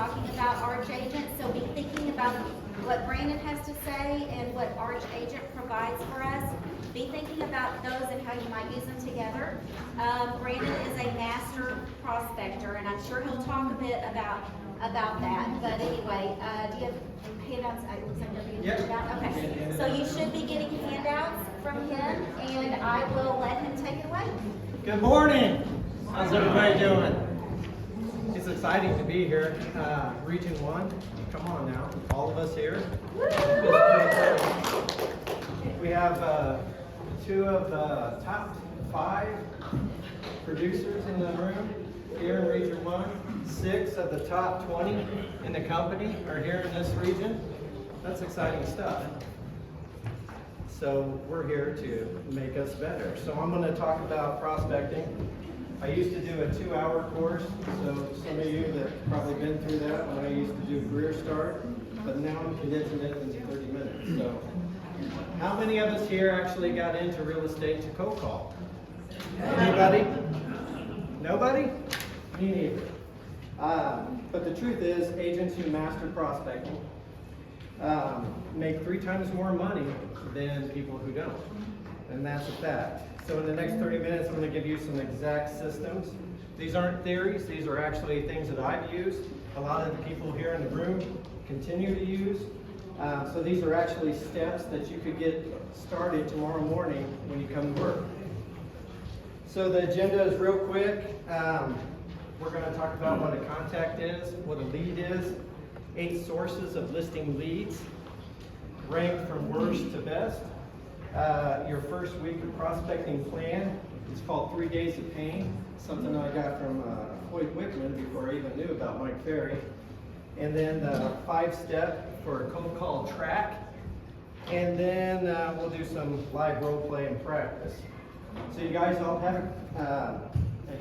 talking about Arch Agent, so be thinking about what Brandon has to say and what Arch Agent provides for us. Be thinking about those and how you might use them together. Brandon is a master prospector, and I'm sure he'll talk a bit about that. But anyway, do you have handouts? It looks like you're being handed out. Okay, so you should be getting handouts from him, and I will let him take it away. Good morning. How's everybody doing? It's exciting to be here. Region 1, come on now, all of us here. We have 2 of the top 5 producers in the room here in Region 1. 6 of the top 20 in the company are here in this region. That's exciting stuff. So we're here to make us better. So I'm going to talk about prospecting. I used to do a 2-hour course, so some of you that have probably been through that when I used to do Career Start, but now I'm condensing it into 30 minutes. So how many of us here actually got into real estate to cold call? Anybody? Nobody? Me neither. But the truth is, agents who master prospecting make 3 times more money than people who don't. And that's a fact. So in the next 30 minutes, I'm going to give you some exact systems. These aren't theories. These are actually things that I've used. A lot of the people here in the room continue to use. So these are actually steps that you could get started tomorrow morning when you come to work. So the agenda is real quick. We're going to talk about what a contact is, what a lead is, 8 sources of listing leads, ranked from worst to best. Your first week of prospecting plan. It's called 3 Days of Pain, something I got from Floyd Wickman before I even knew about Mike Ferry. And then the 5-step for a cold call track. And then we'll do some live role play and practice. So you guys all have a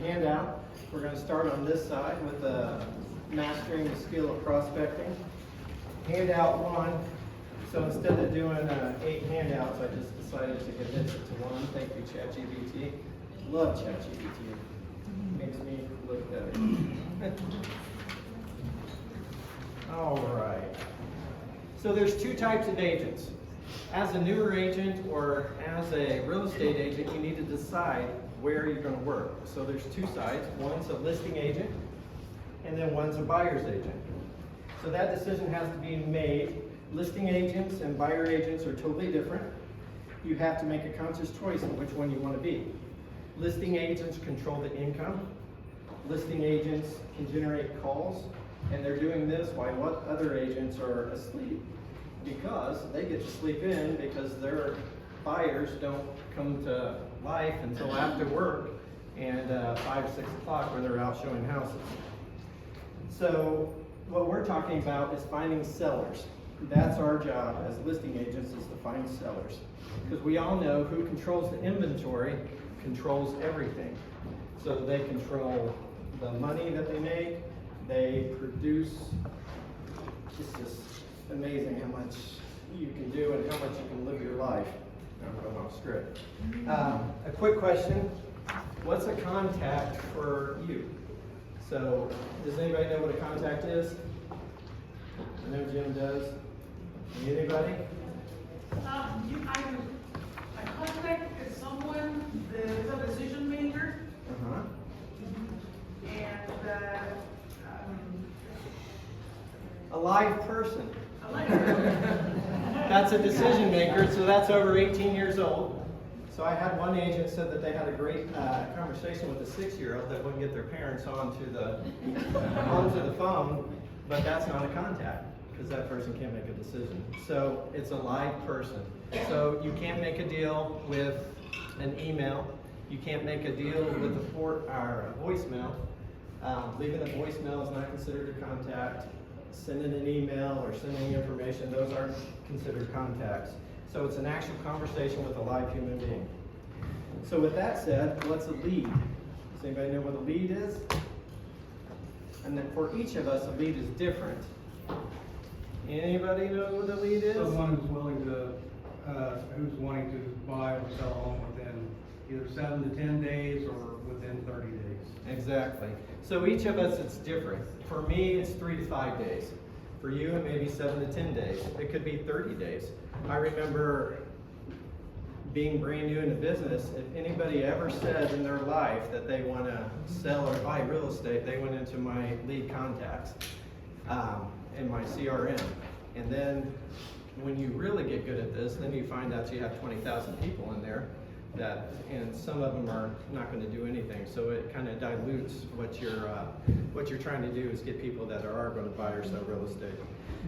handout. We're going to start on this side with mastering the skill of prospecting. Handout 1. So instead of doing 8 handouts, I just decided to condense it to 1. Thank you, ChatGPT. Love ChatGPT. Makes me look better. All right. So there's 2 types of agents. As a newer agent or as a real estate agent, you need to decide where you're going to work. So there's 2 sides. One's a listing agent, and then one's a buyer's agent. So that decision has to be made. Listing agents and buyer agents are totally different. You have to make a conscious choice on which one you want to be. Listing agents control the income. Listing agents can generate calls, and they're doing this while what other agents are asleep, because they get to sleep in because their buyers don't come to life until after work and 5, 6 o'clock when they're out showing houses. So what we're talking about is finding sellers. That's our job as listing agents, is to find sellers. Because we all know who controls the inventory controls everything. So they control the money that they make, they produce. It's just amazing how much you can do and how much you can live your life. I'm going off script. A quick question. What's a contact for you? So does anybody know what a contact is? I know Jim does. Anybody? A contact is someone that is a decision maker, and a live person. I like it. That's a decision maker, so that's over 18 years old. So I had one agent said that they had a great conversation with a 6-year-old that wouldn't get their parents onto the phone, but that's not a contact, because that person can't make a decision. So it's a live person. So you can't make a deal with an email. You can't make a deal with a voicemail. Leaving a voicemail is not considered a contact. Sending an email or sending information, those aren't considered contacts. So it's an actual conversation with a live human being. So with that said, what's a lead? Does anybody know what a lead is? And then for each of us, a lead is different. Anybody know what a lead is? Someone who's willing to, who's wanting to buy or sell a home within either 7 to 10 days or within 30 days. Exactly. So each of us, it's different. For me, it's 3 to 5 days. For you, it may be 7 to 10 days. It could be 30 days. I remember being brand new in the business. If anybody ever said in their life that they want to sell or buy real estate, they went into my lead contacts in my CRM. And then when you really get good at this, then you find out you have 20,000 people in there and some of them are not going to do anything. So it kind of dilutes what you're trying to do is get people that are going to buy or sell real estate.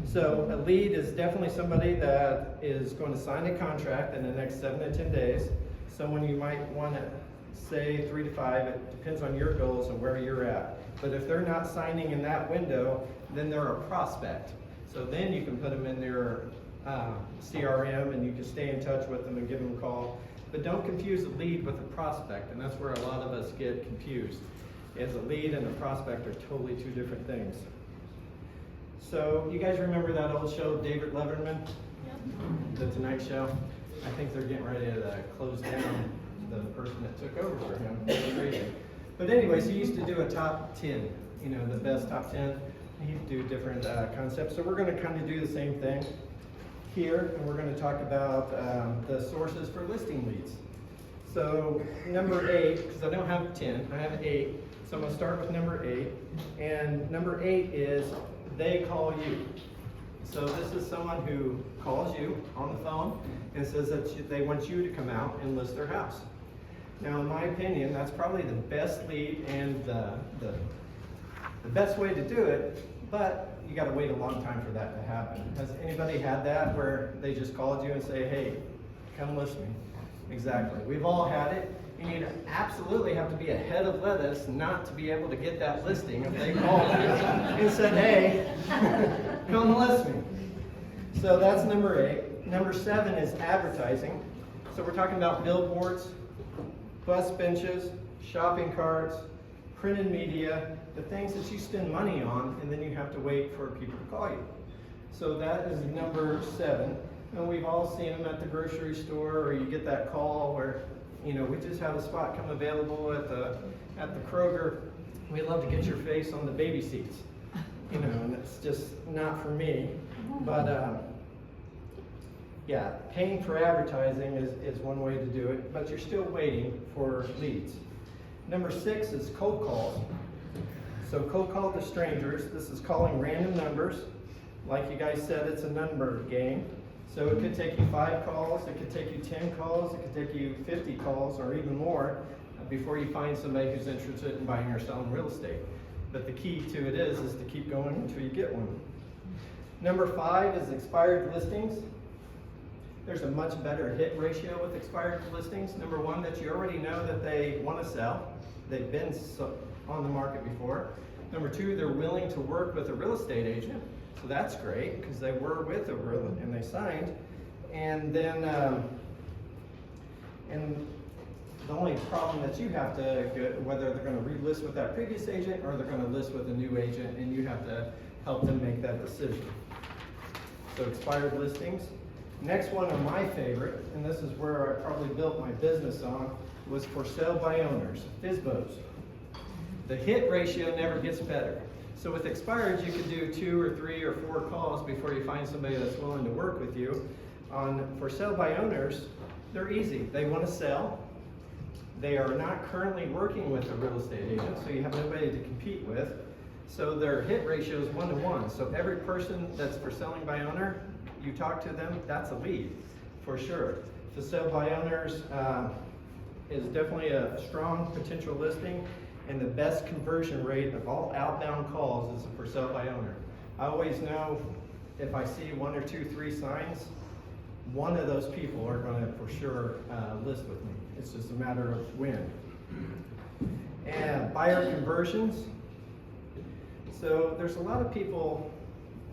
So a lead is definitely somebody that is going to sign a contract in the next 7 to 10 days. Someone you might want to say 3 to 5. It depends on your goals and where you're at. But if they're not signing in that window, then they're a prospect. So then you can put them in their CRM and you can stay in touch with them and give them a call. But don't confuse a lead with a prospect, and that's where a lot of us get confused. As a lead and a prospect are totally two different things. So you guys remember that old show, David Letterman? Yep. The Tonight Show? I think they're getting ready to close down the person that took over for him. It's crazy. But anyways, he used to do a top 10, the best top 10. He'd do different concepts. So we're going to kind of do the same thing here, and we're going to talk about the sources for listing leads. So number 8, because I don't have 10, I have 8. So I'm going to start with number 8. And number 8 is they call you. So this is someone who calls you on the phone and says that they want you to come out and list their house. Now, in my opinion, that's probably the best lead and the best way to do it, but you got to wait a long time for that to happen. Has anybody had that where they just called you and say, hey, come list me? Exactly. We've all had it. And you absolutely have to be ahead of lettuce not to be able to get that listing if they called you and said, hey, come list me. So that's number 8. Number 7 is advertising. So we're talking about billboards, bus benches, shopping carts, printed media, the things that you spend money on, and then you have to wait for people to call you. So that is number 7. And we've all seen them at the grocery store, or you get that call where, we just have a spot come available at the Kroger. We'd love to get your face on the baby seats. And it's just not for me. But yeah, paying for advertising is one way to do it, but you're still waiting for leads. Number 6 is cold calls. So cold call to strangers. This is calling random numbers. Like you guys said, it's a number game. So it could take you 5 calls, it could take you 10 calls, it could take you 50 calls or even more before you find somebody who's interested in buying or selling real estate. But the key to it is to keep going until you get one. Number 5 is expired listings. There's a much better hit ratio with expired listings. Number 1, that you already know that they want to sell. They've been on the market before. Number 2, they're willing to work with a real estate agent. So that's great because they were with a real and they signed. And then, and the only problem that you have to get, whether they're going to relist with that previous agent or they're going to list with a new agent, and you have to help them make that decision. So expired listings. Next one are my favorite, and this is where I probably built my business on, was for sale by owners, FSBOs. The hit ratio never gets better. So with expireds, you can do 2 or 3 or 4 calls before you find somebody that's willing to work with you. For sale by owners, they're easy. They want to sell. They are not currently working with a real estate agent, so you have nobody to compete with. So their hit ratio is 1 to 1. So every person that's for selling by owner, you talk to them, that's a lead, for sure. For sale by owners is definitely a strong potential listing. And the best conversion rate of all outbound calls is a for sale by owner. I always know if I see 1 or 2, 3 signs, one of those people are going to for sure list with me. It's just a matter of when. And buyer conversions. So there's a lot of people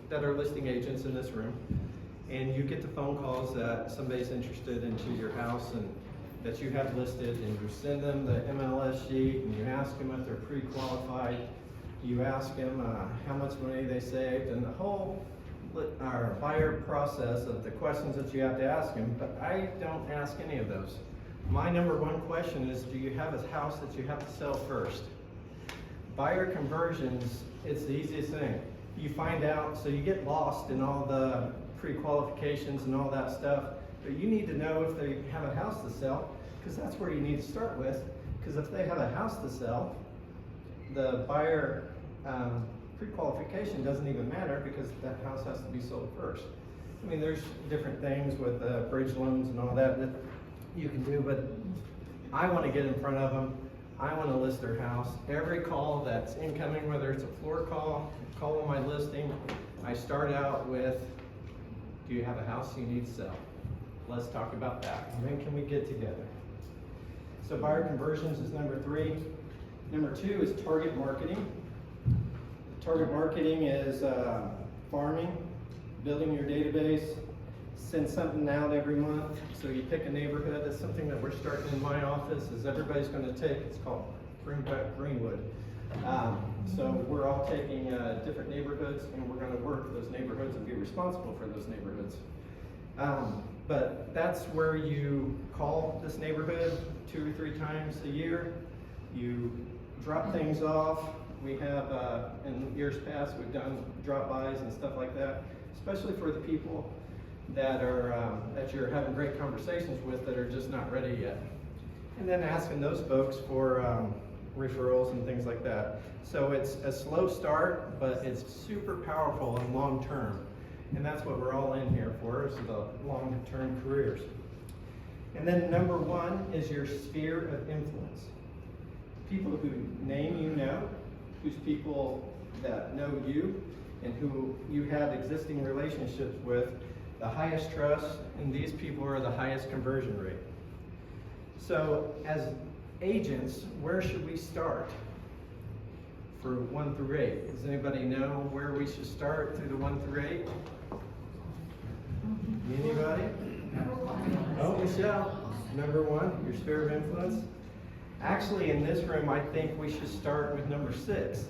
that are listing agents in this room, and you get the phone calls that somebody's interested into your house and that you have listed, and you send them the MLS sheet, and you ask them if they're pre-qualified. You ask them how much money they saved, and the whole buyer process of the questions that you have to ask them. But I don't ask any of those. My number one question is, do you have a house that you have to sell first? Buyer conversions, it's the easiest thing. You find out, so you get lost in all the pre-qualifications and all that stuff, but you need to know if they have a house to sell, because that's where you need to start with. Because if they have a house to sell, the buyer pre-qualification doesn't even matter, because that house has to be sold first. I mean, there's different things with bridge loans and all that that you can do, but I want to get in front of them. I want to list their house. Every call that's incoming, whether it's a floor call on my listing, I start out with, do you have a house you need to sell? Let's talk about that. When can we get together? So buyer conversions is number 3. Number 2 is target marketing. Target marketing is farming, building your database, send something out every month. So you pick a neighborhood. That's something that we're starting in my office, is everybody's going to take. It's called Bring Back Greenwood. So we're all taking different neighborhoods, and we're going to work those neighborhoods and be responsible for those neighborhoods. But that's where you call this neighborhood 2 or 3 times a year. You drop things off. We have, in years past, we've done drop-bys and stuff like that, especially for the people that are that you're having great conversations with that are just not ready yet. And then asking those folks for referrals and things like that. So it's a slow start, but it's super powerful and long term. And that's what we're all in here for, is the long-term careers. And then number 1 is your sphere of influence. People who name you know, who's people that know you, and who you have existing relationships with, the highest trust, and these people are the highest conversion rate. So as agents, where should we start for 1 through 8? Does anybody know where we should start through the 1 through 8? Anybody? Oh, Michelle, number 1, your sphere of influence. Actually, in this room, I think we should start with number 6,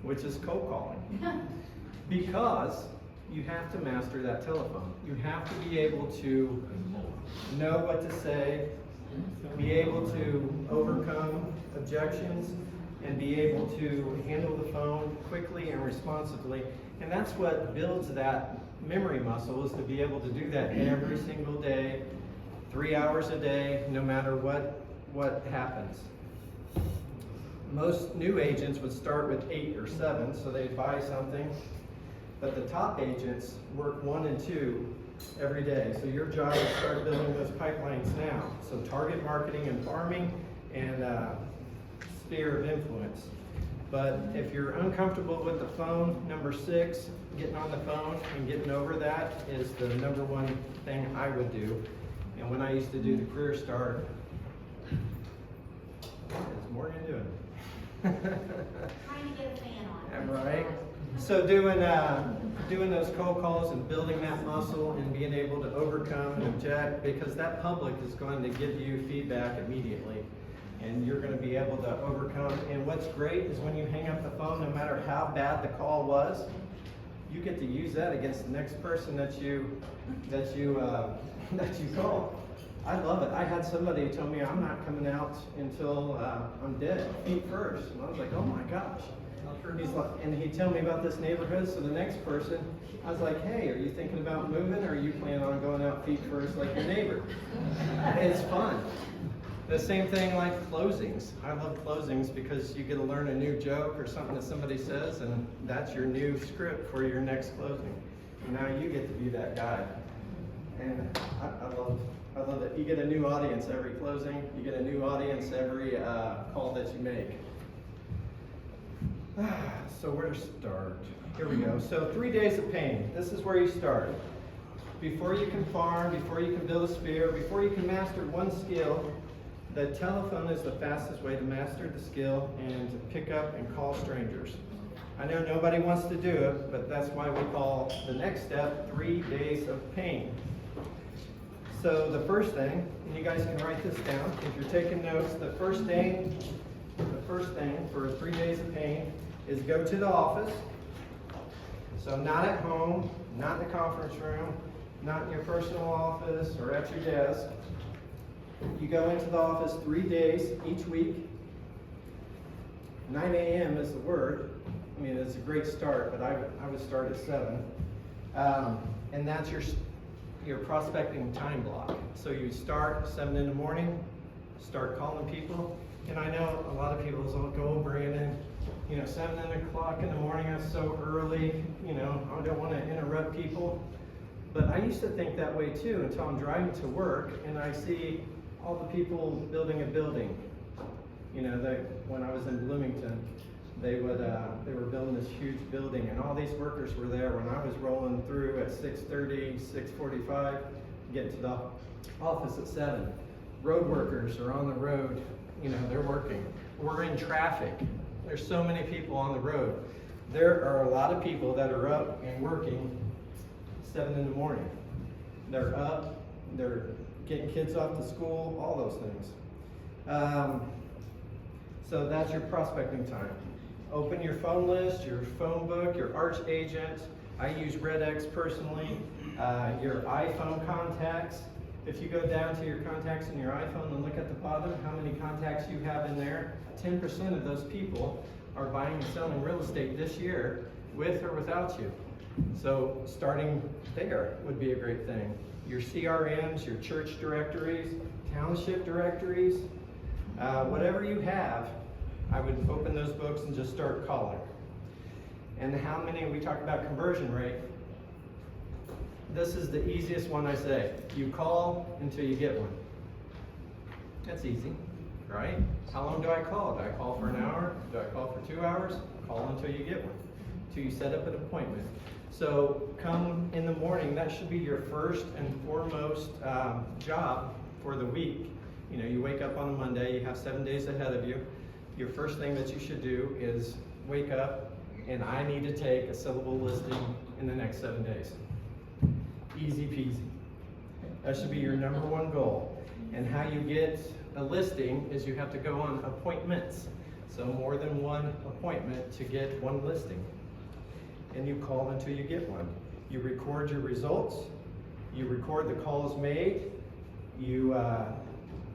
which is cold calling. Because you have to master that telephone. You have to be able to know what to say, be able to overcome objections, and be able to handle the phone quickly and responsively. And that's what builds that memory muscle, is to be able to do that every single day, 3 hours a day, no matter what happens. Most new agents would start with 8 or 7, so they'd buy something. But the top agents work 1 and 2 every day. So your job is to start building those pipelines now. So target marketing and farming, and sphere of influence. But if you're uncomfortable with the phone, number 6, getting on the phone and getting over that is the number 1 thing I would do. And when I used to do the Career Start, it's Morgan doing? Trying to get a fan on. Right. So doing those cold calls and building that muscle and being able to overcome and object, because that public is going to give you feedback immediately, and you're going to be able to overcome. And what's great is when you hang up the phone, no matter how bad the call was, you get to use that against the next person that you call. I love it. I had somebody tell me, I'm not coming out until I'm dead, feet first. And I was like, oh my gosh. He's like, and he'd tell me about this neighborhood. So the next person, I was like, hey, are you thinking about moving, or are you planning on going out feet first like your neighbor? It's fun. The same thing like closings. I love closings because you get to learn a new joke or something that somebody says, and that's your new script for your next closing. And now you get to be that guy. And I love it. You get a new audience every closing. You get a new audience every call that you make. So where to start? Here we go. So 3 days of pain. This is where you start. Before you can farm, before you can build a sphere, before you can master one skill, the telephone is the fastest way to master the skill and to pick up and call strangers. I know nobody wants to do it, but that's why we call the next step 3 days of pain. So the first thing, and you guys can write this down if you're taking notes, the first thing for 3 days of pain is go to the office. So not at home, not in the conference room, not in your personal office or at your desk. You go into the office 3 days each week. 9 a.m. is the word. I mean, it's a great start, but I would start at 7. And that's your prospecting time block. So you start 7 in the morning, start calling people. And I know a lot of people will go, "Oh, Brandon, 7 o'clock in the morning, that's so early, I don't want to interrupt people." But I used to think that way too until I'm driving to work and I see all the people building a building. When I was in Bloomington, they were building this huge building, and all these workers were there when I was rolling through at 6:30, 6:45, getting to the office at 7. Road workers are on the road, they're working. We're in traffic. There's so many people on the road. There are a lot of people that are up and working 7 in the morning. They're up, they're getting kids off to school, all those things. So that's your prospecting time. Open your phone list, your phone book, your Arch Agent. I use RedX personally. Your iPhone contacts. If you go down to your contacts in your iPhone and look at the bottom, how many contacts you have in there, 10% of those people are buying and selling real estate this year with or without you. So starting there would be a great thing. Your CRMs, your church directories, township directories, whatever you have, I would open those books and just start calling. And how many, we talked about conversion rate. This is the easiest one I say. You call until you get one. That's easy, right? How long do I call? Do I call for an hour? Do I call for 2 hours? Call until you get one, until you set up an appointment. So come in the morning, that should be your first and foremost job for the week. You wake up on a Monday, you have 7 days ahead of you. Your first thing that you should do is wake up and I need to take a syllable listing in the next 7 days. Easy peasy. That should be your number one goal. And how you get a listing is you have to go on appointments. So more than one appointment to get one listing. And you call until you get one. You record your results. You record the calls made. You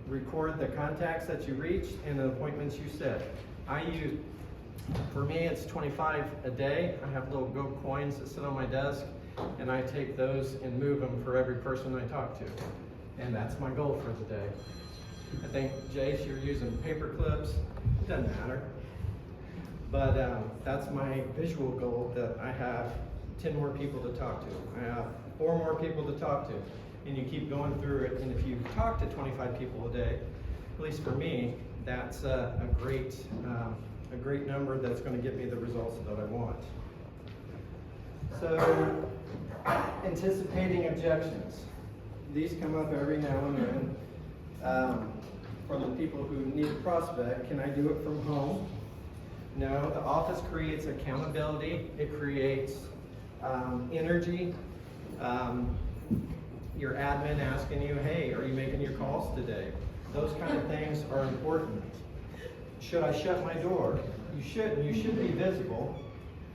record the contacts that you reached and the appointments you set. For me, it's 25 a day. I have little gold coins that sit on my desk, and I take those and move them for every person I talk to. And that's my goal for the day. I think, Jace, you're using paper clips. It doesn't matter. But that's my visual goal, that I have 10 more people to talk to. I have 4 more people to talk to. And you keep going through it, and if you talk to 25 people a day, at least for me, that's a great number that's going to get me the results that I want. So, anticipating objections. These come up every now and then from the people who need a prospect. Can I do it from home? No, the office creates accountability. It creates energy. Your admin asking you, "Hey, are you making your calls today?" Those kind of things are important. Should I shut my door? You shouldn't. You should be visible.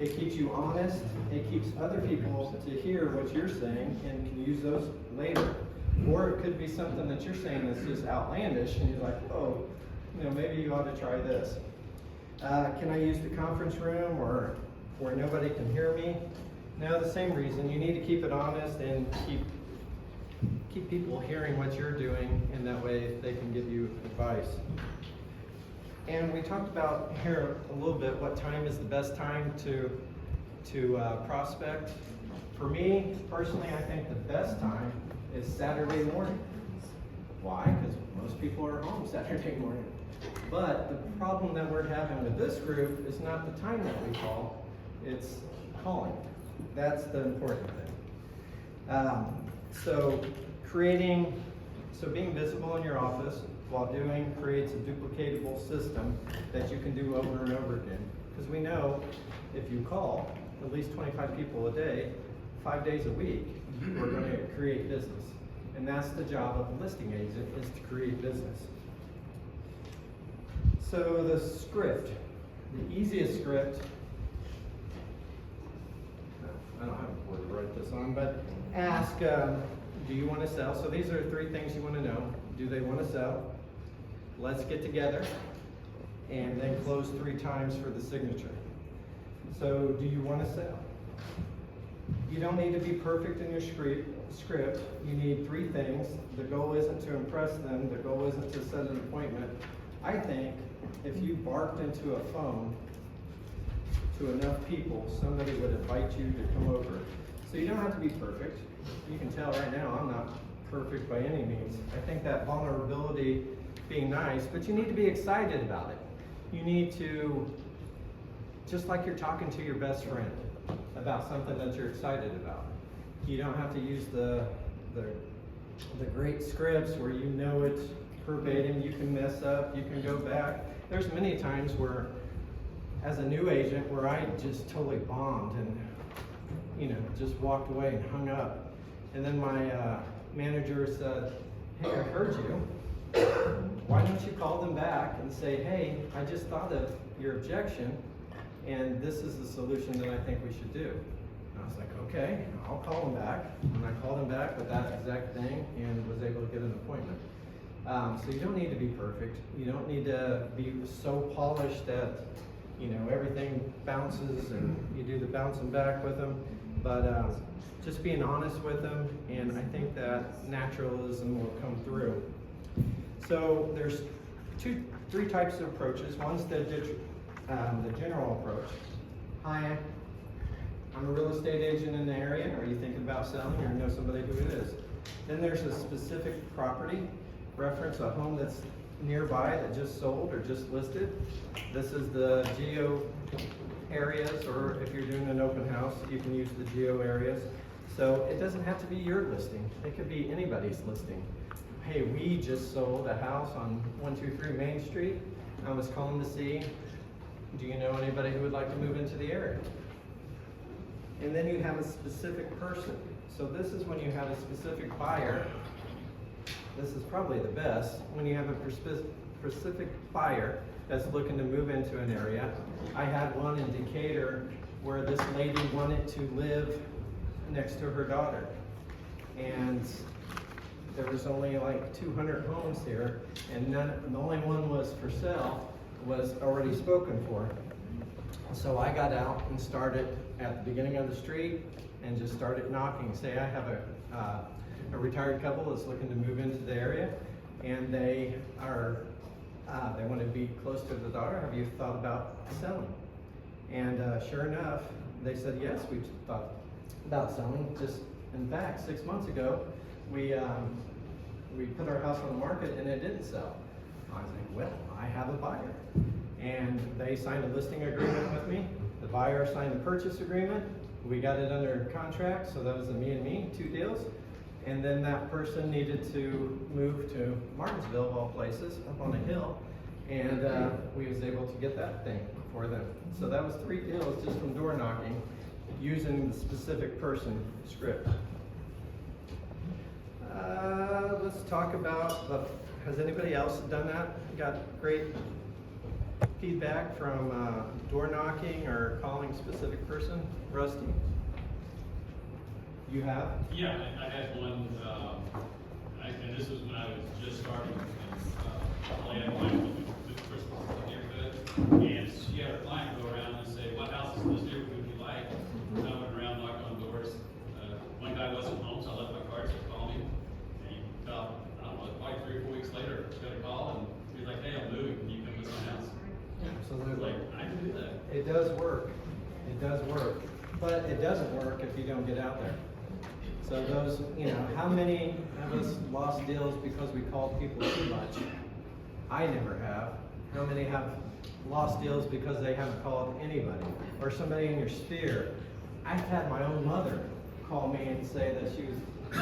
It keeps you honest. It keeps other people to hear what you're saying and can use those later. Or it could be something that you're saying that's just outlandish and you're like, "Oh, maybe you ought to try this." Can I use the conference room or where nobody can hear me? No, the same reason. You need to keep it honest and keep people hearing what you're doing, and that way they can give you advice. And we talked about here a little bit what time is the best time to prospect. For me, personally, I think the best time is Saturday morning. Why? Because most people are home Saturday morning. But the problem that we're having with this group is not the time that we call, it's calling. That's the important thing. So being visible in your office while doing creates a duplicatable system that you can do over and over again. Because we know if you call at least 25 people a day, 5 days a week, we're going to create business. And that's the job of a listing agent, is to create business. So the script, the easiest script, I don't have a word to write this on, but ask, do you want to sell? So these are 3 things you want to know. do they want to sell? Let's get together, and then close 3 times for the signature. So, do you want to sell? You don't need to be perfect in your script. You need 3 things. The goal isn't to impress them. The goal isn't to set an appointment. I think if you barked into a phone to enough people, somebody would invite you to come over. So you don't have to be perfect. You can tell right now I'm not perfect by any means. I think that vulnerability, being nice, but you need to be excited about it. You need to, just like you're talking to your best friend about something that you're excited about. You don't have to use the great scripts where you know it verbatim. You can mess up, you can go back. There's many times where, as a new agent, where I just totally bombed and, just walked away and hung up. And then my manager said, hey, I heard you. Why don't you call them back and say, hey, I just thought of your objection, and this is the solution that I think we should do. And I was like, okay, I'll call them back. And I called them back with that exact thing and was able to get an appointment. So you don't need to be perfect. You don't need to be so polished that, everything bounces and you do the bouncing back with them. But just being honest with them, and I think that naturalism will come through. So there's 3 types of approaches. One's the general approach. Hi, I'm a real estate agent in the area. Are you thinking about selling, or know somebody who it is? Then there's a specific property reference, a home that's nearby that just sold or just listed. This is the geo areas, or if you're doing an open house, you can use the geo areas. So it doesn't have to be your listing. It could be anybody's listing. Hey, we just sold a house on 123 Main Street. I was calling to see, do you know anybody who would like to move into the area? And then you have a specific person. So this is when you have a specific buyer. This is probably the best, when you have a specific buyer that's looking to move into an area. I had one in Decatur where this lady wanted to live next to her daughter. And there was only like 200 homes here, and the only one was for sale, was already spoken for. So I got out and started at the beginning of the street and just started knocking. Say I have a retired couple that's looking to move into the area, and they want to be close to the daughter. Have you thought about selling? And sure enough, they said yes. We thought about selling. Just in fact, 6 months ago, we put our house on the market and it didn't sell. I was like, well, I have a buyer, and they signed a listing agreement with me. The buyer signed a purchase agreement. We got it under contract, so that was a me and me, 2 deals. And then that person needed to move to Martinsville, of all places, up on a hill, and we was able to get that thing for them. So that was 3 deals just from door knocking, using the specific person script. Let's talk about, has anybody else done that? Got great feedback from door knocking or calling a specific person? Rusty? You have? Yeah, I had one, and this was when I was just starting, and I had one with Christmas neighborhood, and she had her client go around and say, what house in this neighborhood would you like? And I went around, knocked on doors. One guy wasn't home, so I left my card, so call me. And he about, I don't know, probably 3 or 4 weeks later, got a call, and he was like, hey, I'm moving, can you come to my house? Absolutely. Like, I can do that. It does work. It does work. But it doesn't work if you don't get out there. So those, how many of us lost deals because we called people too much? I never have. How many have lost deals because they haven't called anybody? Or somebody in your sphere? I've had my own mother call me and say that she was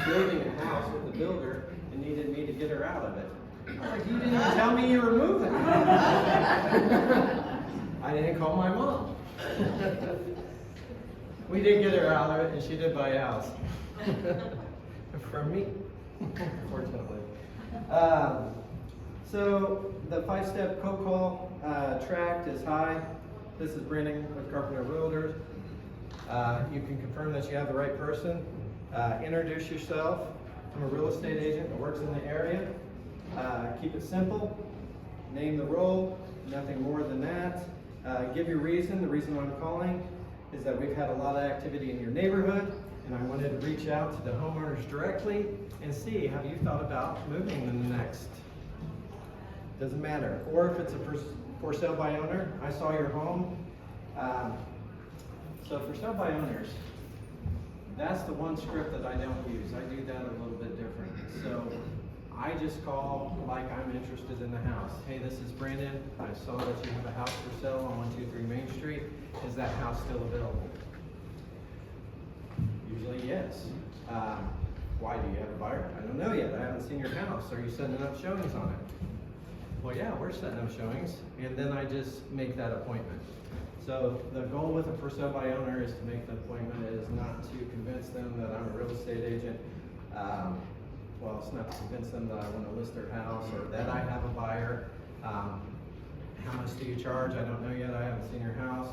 building a house with the builder and needed me to get her out of it. I was like, you didn't even tell me you were moving. I didn't call my mom. We did get her out of it, and she did buy a house. From me, fortunately. So the 5-step cold call tract is high. This is Brandon with Carpenter Realtors. You can confirm that you have the right person. Introduce yourself. I'm a real estate agent that works in the area. Keep it simple, name the role, nothing more than that. Give your reason. The reason I'm calling is that we've had a lot of activity in your neighborhood, and I wanted to reach out to the homeowners directly and see, have you thought about moving in the next, doesn't matter. Or if it's a for sale by owner, I saw your home. So for sale by owners, that's the one script that I don't use. I do that a little bit different. So I just call like I'm interested in the house. Hey, this is Brandon. I saw that you have a house for sale on 123 Main Street. Is that house still available? Usually yes. Why, do you have a buyer? I don't know yet. I haven't seen your house. Are you setting up showings on it? Well, yeah, we're setting up showings. And then I just make that appointment. So the goal with a for sale by owner is to make the appointment, is not to convince them that I'm a real estate agent. Well, it's not to convince them that I want to list their house or that I have a buyer. How much do you charge? I don't know yet. I haven't seen your house.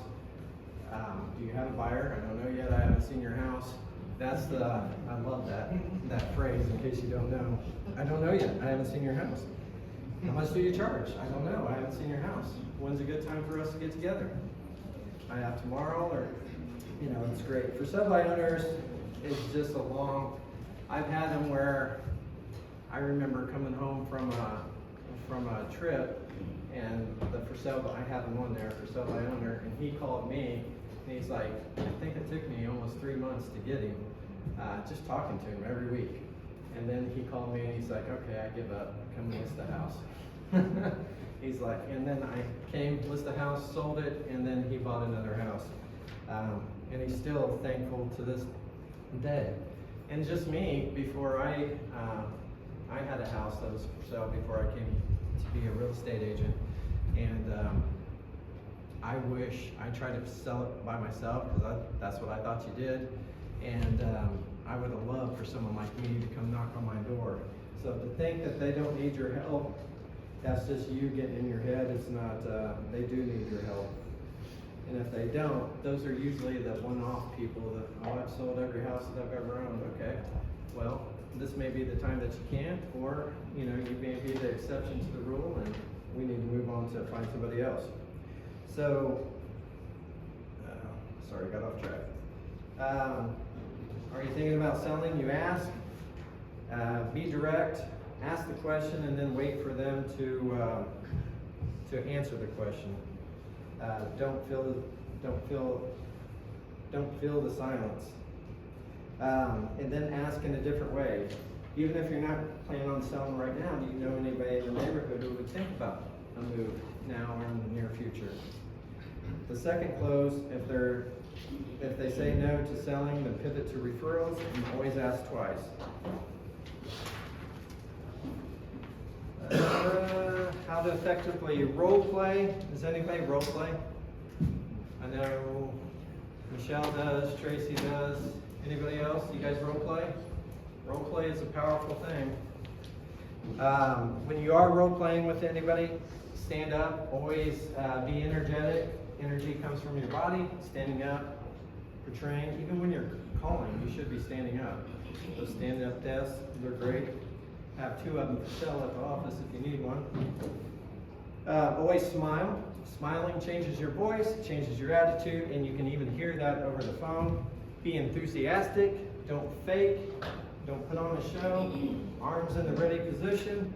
Do you have a buyer? I don't know yet. I haven't seen your house. That's I love that phrase, in case you don't know. I don't know yet. I haven't seen your house. How much do you charge? I don't know. I haven't seen your house. When's a good time for us to get together? I have tomorrow, or, it's great. For sale by owners, it's just a long, I've had them where I remember coming home from a trip, and the for sale, I had one there, for sale by owner, and he called me, and he's like, I think it took me almost 3 months to get him, just talking to him every week. And then he called me and he's like, okay, I give up, come list the house. He's like, and then I came, list the house, sold it, and then he bought another house. And he's still thankful to this day. And just me, before I had a house that was for sale before I came to be a real estate agent. And I wish I tried to sell it by myself, because that's what I thought you did. And I would have loved for someone like me to come knock on my door. So to think that they don't need your help, that's just you getting in your head. It's not, they do need your help. And if they don't, those are usually the one-off people that, oh, I've sold every house that I've ever owned. Okay, well, this may be the time that you can't, or, you may be the exception to the rule, and we need to move on to find somebody else. So, sorry, got off track. Are you thinking about selling? You ask. Be direct. Ask the question, and then wait for them to answer the question. Don't feel the silence. And then ask in a different way. Even if you're not planning on selling right now, do you know anybody in the neighborhood who would think about a move now or in the near future? The second close, if they say no to selling, then pivot to referrals, and always ask twice. How to effectively role play. Does anybody role play? I know Michelle does, Tracy does. Anybody else? You guys role play? Role play is a powerful thing. When you are role playing with anybody, stand up. Always be energetic. Energy comes from your body. Standing up, portraying. Even when you're calling, you should be standing up. So stand up desks, they're great. Have 2 of them for sale at the office if you need one. Always smile. Smiling changes your voice, changes your attitude, and you can even hear that over the phone. Be enthusiastic. Don't fake. Don't put on a show. Arms in the ready position.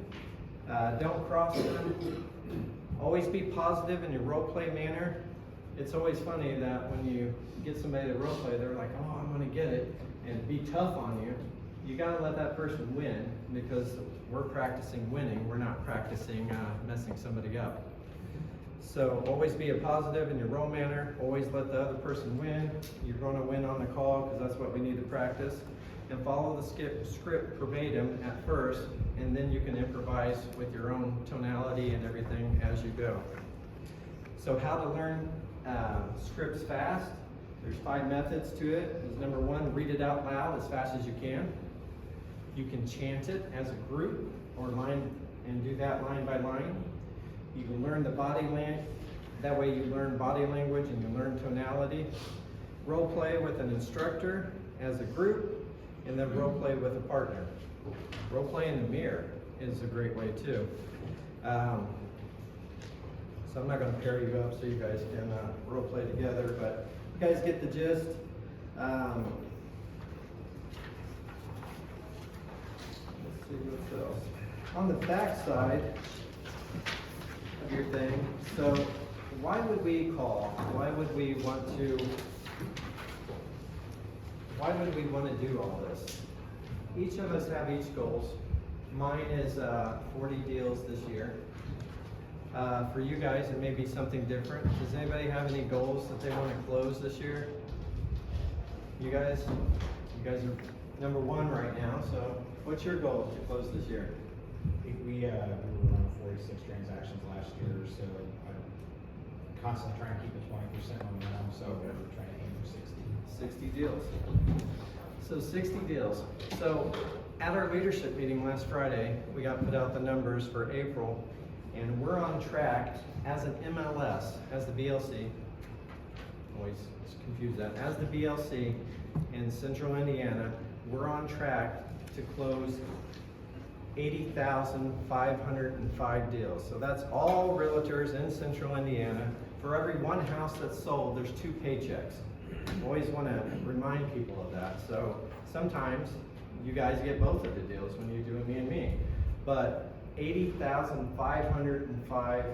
Don't cross them. Always be positive in your role play manner. It's always funny that when you get somebody to role play, they're like, oh, I'm going to get it, and be tough on you. You got to let that person win, because we're practicing winning. We're not practicing messing somebody up. So always be a positive in your role manner. Always let the other person win. You're going to win on the call, because that's what we need to practice. And follow the script verbatim at first, and then you can improvise with your own tonality and everything as you go. So how to learn scripts fast. There's 5 methods to it. Is number 1, read it out loud as fast as you can. You can chant it as a group or line, and do that line by line. You can learn the body language. That way you learn body language and you learn tonality. Role play with an instructor as a group, and then role play with a partner. Role play in the mirror. is a great way too. So I'm not gonna pair you up so you guys can role play together, but you guys get the gist. Let's see what else. On the back side of your thing, so why would we call? Why would we want to do all this? Each of us have each goals. Mine is 40 deals this year. For you guys, it may be something different. Does anybody have any goals that they want to close this year? You guys are number one right now, so what's your goal to close this year? We were around 46 transactions last year, so I'm constantly trying to keep a 20% momentum, so we're trying to aim for 60. 60 deals. So 60 deals. So at our leadership meeting last Friday, we got put out the numbers for April, and we're on track as an MLS, as the BLC, always confuse that, as the BLC in Central Indiana, we're on track to close 80,505 deals. So that's all realtors in Central Indiana. For every one house that's sold, there's 2 paychecks. Always want to remind people of that. So sometimes you guys get both of the deals when you're doing me and me. But 80,505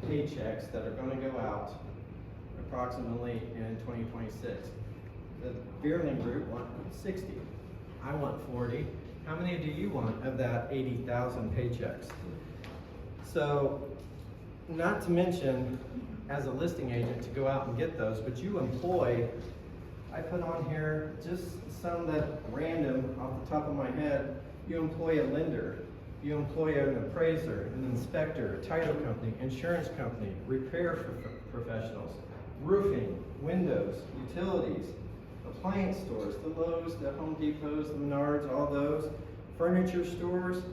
paychecks that are going to go out approximately in 2026. The Beerling group want 60. I want 40. How many do you want of that 80,000 paychecks? So, not to mention, as a listing agent, to go out and get those, but you employ, I put on here just some that random off the top of my head, you employ a lender, you employ an appraiser, an inspector, a title company, insurance company, repair professionals, roofing, windows, utilities, appliance stores, the Lowe's, the Home Depots, the Menards, all those, furniture stores.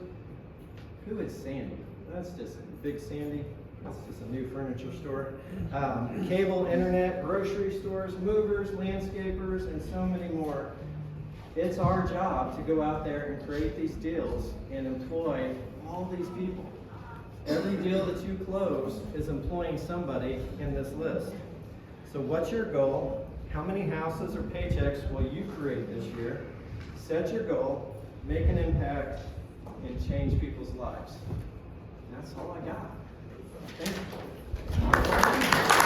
Who is Sandy? That's just Big Sandy. That's just a new furniture store. Cable, internet, grocery stores, movers, landscapers, and so many more. It's our job to go out there and create these deals and employ all these people. Every deal that you close is employing somebody in this list. So what's your goal? How many houses or paychecks will you create this year? Set your goal, make an impact, and change people's lives. And that's all I got. Thank you.